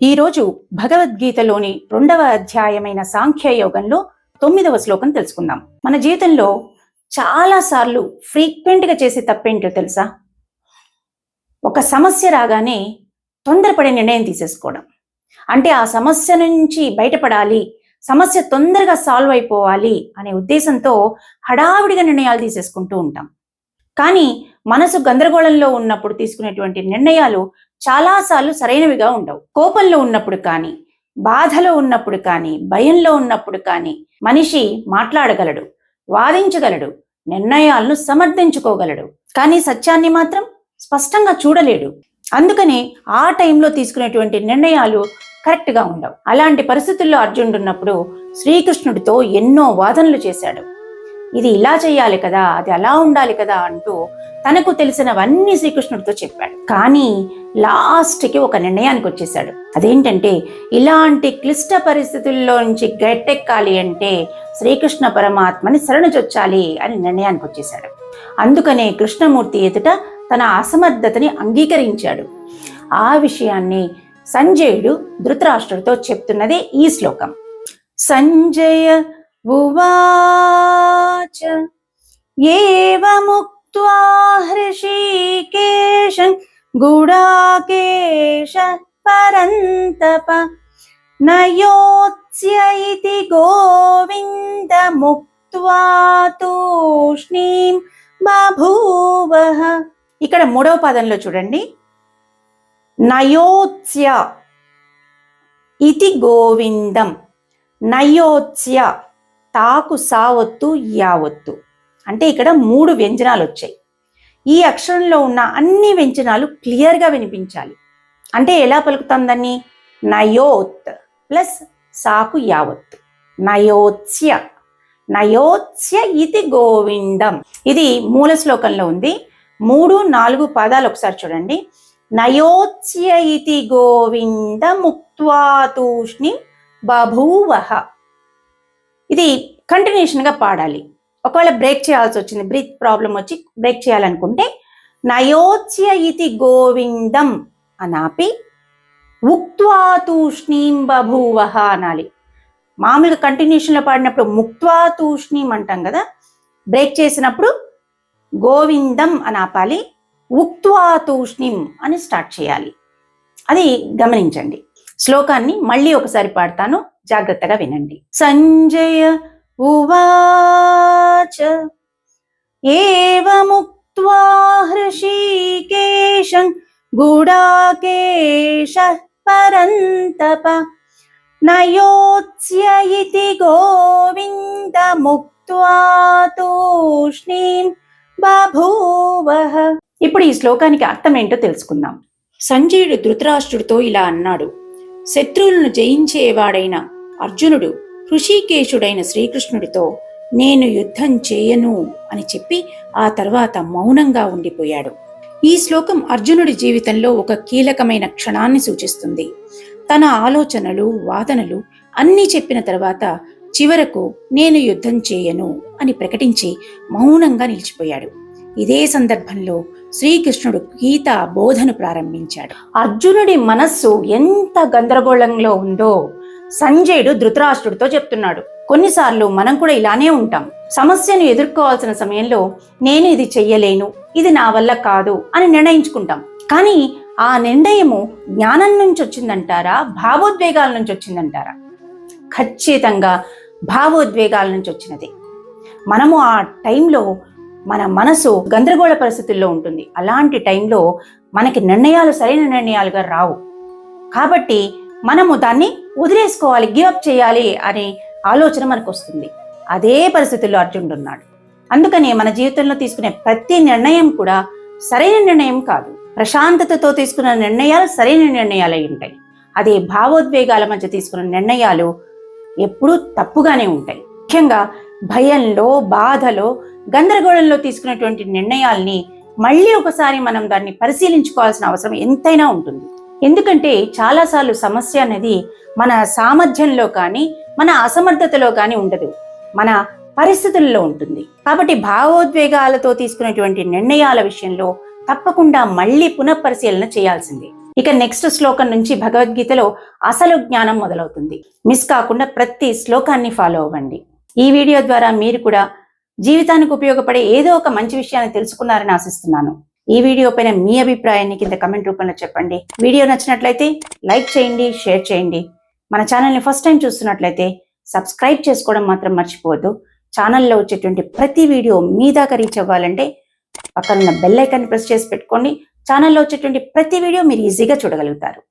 ఈరోజు భగవద్గీతలోని 2వ అధ్యాయమైన సాంఖ్యయోగంలో 9వ శ్లోకం తెలుసుకుందాం. మన జీవితంలో చాలాసార్లు ఫ్రీక్వెంట్గా చేసే తప్పేంటో తెలుసా? ఒక సమస్య రాగానే తొందరపడే నిర్ణయం తీసేసుకోవడం. అంటే ఆ సమస్య నుంచి బయటపడాలి, సమస్య తొందరగా సాల్వ్ అయిపోవాలి అనే ఉద్దేశంతో హడావిడిగా నిర్ణయాలు తీసేసుకుంటూ ఉంటాం. కానీ మనసు గందరగోళంలో ఉన్నప్పుడు తీసుకునేటువంటి నిర్ణయాలు చాలాసార్లు సరైనవిగా ఉండవు. కోపంలో ఉన్నప్పుడు కానీ, బాధలో ఉన్నప్పుడు కానీ, భయంలో ఉన్నప్పుడు కానీ మనిషి మాట్లాడగలడు, వాదించగలడు, నిర్ణయాలను సమర్థించుకోగలడు. కానీ సత్యాన్ని మాత్రం స్పష్టంగా చూడలేడు. అందుకనే ఆ టైంలో తీసుకునేటువంటి నిర్ణయాలు కరెక్ట్గా ఉండవు. అలాంటి పరిస్థితుల్లో అర్జునుడు ఉన్నప్పుడు శ్రీకృష్ణుడితో ఎన్నో వాదనలు చేశాడు. ఇది ఇలా చేయాలి కదా, అది అలా ఉండాలి కదా అంటూ తనకు తెలిసినవన్నీ శ్రీకృష్ణుడితో చెప్పాడు. కానీ లాస్ట్కి ఒక నిర్ణయానికి వచ్చేసాడు. అదేంటంటే ఇలాంటి క్లిష్ట పరిస్థితుల్లో నుంచి గట్టెక్కాలి అంటే శ్రీకృష్ణ పరమాత్మని శరణుజొచ్చాలి అని నిర్ణయానికి వచ్చేసాడు. అందుకనే కృష్ణమూర్తి ఎదుట తన అసమర్థతని అంగీకరించాడు. ఆ విషయాన్ని సంజయుడు ధృతరాష్ట్రుడితో చెప్తున్నదే ఈ శ్లోకం. సంజయ ఉవాచ ఏవముక్త్వా హృషీకేశం గుడాకేశ పరంతప నయోత్స్య ఇతి గోవిందముక్త్వా తూష్ణీం బభూవః. ఇక్కడ 3వ పదంలో చూడండి, నయోత్స్య ఇతి గోవిందం. నయోత్స్య తాకు సావొత్తు యావొత్తు అంటే ఇక్కడ 3 వ్యంజనాలు వచ్చాయి. ఈ అక్షరంలో ఉన్న అన్ని వ్యంజనాలు క్లియర్గా వినిపించాలి. అంటే ఎలా పలుకుతాం దాన్ని? నయోత్ ప్లస్ సాకు యావత్. నయోత్స్య, నయోత్స్య ఇతి గోవిందం. ఇది మూల శ్లోకంలో ఉంది. 3, 4 పదాలు ఒకసారి చూడండి. నయోత్స్య ఇతి గోవిందముక్త్వా తూష్ణీం బభూవః. ఇది కంటిన్యూషన్గా పాడాలి. ఒకవేళ బ్రేక్ చేయాల్సి వచ్చింది, బ్రీత్ ప్రాబ్లం వచ్చి బ్రేక్ చేయాలనుకుంటే నయోత్స్య ఇతి గోవిందం అనాపి ఉక్త్వా తూష్ణీం బభూవః అనాలి. మామూలుగా కంటిన్యూషన్లో పాడినప్పుడు ముక్త్వా తూష్ణీం అంటాం కదా, బ్రేక్ చేసినప్పుడు గోవిందం అని ఆపాలి, ఉక్త్వా తూష్ణీం అని స్టార్ట్ చేయాలి. అది గమనించండి. శ్లోకాన్ని మళ్ళీ ఒకసారి పాడతాను, జాగ్రత్తగా వినండి. సంజయ ఉవాచ ఏవముక్త్వా హృషీకేశం గుడాకేశ పరంతప నయోత్స్య ఇతి గోవిందముక్త్వా తూష్ణీం బభూవః. ఇప్పుడు ఈ శ్లోకానికి అర్థం ఏంటో తెలుసుకుందాం. సంజయుడు ధృతరాష్ట్రుడితో ఇలా అన్నాడు: శత్రువులను జయించేవాడైన అర్జునుడు హృషీకేశుడైన శ్రీకృష్ణుడితో నేను యుద్ధం చేయను అని చెప్పి ఆ తర్వాత మౌనంగా ఉండిపోయాడు. ఈ శ్లోకం అర్జునుడి జీవితంలో ఒక కీలకమైన క్షణాన్ని సూచిస్తుంది. తన ఆలోచనలు, వాదనలు అన్నీ చెప్పిన తర్వాత చివరకు నేను యుద్ధం చేయను అని ప్రకటించి మౌనంగా నిలిచిపోయాడు. ఇదే సందర్భంలో శ్రీకృష్ణుడు గీత బోధను ప్రారంభించాడు. అర్జునుడి మనస్సు ఎంత గందరగోళంలో ఉందో సంజయుడు ధృతరాష్ట్రుడితో చెప్తున్నాడు. కొన్నిసార్లు మనం కూడా ఇలానే ఉంటాం. సమస్యను ఎదుర్కోవాల్సిన సమయంలో నేను ఇది చెయ్యలేను, ఇది నా వల్ల కాదు అని నిర్ణయించుకుంటాం. కానీ ఆ నిర్ణయము జ్ఞానం నుంచి వచ్చిందంటారా, భావోద్వేగాల నుంచి వచ్చిందంటారా? ఖచ్చితంగా భావోద్వేగాల నుంచి వచ్చినది. మనము ఆ టైంలో మన మనసు గందరగోళ పరిస్థితుల్లో ఉంటుంది. అలాంటి టైంలో మనకి నిర్ణయాలు సరైన నిర్ణయాలుగా రావు. కాబట్టి మనము దాన్ని వదిలేసుకోవాలి, గివప్ చేయాలి అనే ఆలోచన మనకు వస్తుంది. అదే పరిస్థితుల్లో అర్జునుడు ఉన్నాడు. అందుకని మన జీవితంలో తీసుకునే ప్రతి నిర్ణయం కూడా సరైన నిర్ణయం కాదు. ప్రశాంతతతో తీసుకున్న నిర్ణయాలు సరైన నిర్ణయాలు అయి ఉంటాయి. అదే భావోద్వేగాల మధ్య తీసుకున్న నిర్ణయాలు ఎప్పుడూ తప్పుగానే ఉంటాయి. ముఖ్యంగా భయంలో, బాధలో, గందరగోళంలో తీసుకున్నటువంటి నిర్ణయాల్ని మళ్ళీ ఒకసారి మనం దాన్ని పరిశీలించుకోవాల్సిన అవసరం ఎంతైనా ఉంటుంది. ఎందుకంటే చాలాసార్లు సమస్య అనేది మన సామర్థ్యంలో కానీ, మన అసమర్థతలో కానీ ఉండదు, మన పరిస్థితుల్లో ఉంటుంది. కాబట్టి భావోద్వేగాలతో తీసుకునేటువంటి నిర్ణయాల విషయంలో తప్పకుండా మళ్ళీ పునఃపరిశీలన చేయాల్సిందే. ఇక నెక్స్ట్ శ్లోకం నుంచి భగవద్గీతలో అసలు జ్ఞానం మొదలవుతుంది. మిస్ కాకుండా ప్రతి శ్లోకాన్ని ఫాలో అవ్వండి. ఈ వీడియో ద్వారా మీరు కూడా జీవితానికి ఉపయోగపడే ఏదో ఒక మంచి విషయాన్ని తెలుసుకున్నారని ఆశిస్తున్నాను. ఈ వీడియో పైన మీ అభిప్రాయాన్ని కింద కమెంట్ రూపంలో చెప్పండి. వీడియో నచ్చినట్లయితే లైక్ చేయండి, షేర్ చేయండి. మన ఛానల్ని ఫస్ట్ టైం చూస్తున్నట్లయితే సబ్స్క్రైబ్ చేసుకోవడం మాత్రం మర్చిపోవద్దు. ఛానల్లో వచ్చేటువంటి ప్రతి వీడియో మీ దాకా రీచ్ అవ్వాలంటే పక్కనున్న బెల్ ఐకాన్ని ప్రెస్ చేసి పెట్టుకోండి. ఛానల్లో వచ్చేటువంటి ప్రతి వీడియో మీరు ఈజీగా చూడగలుగుతారు.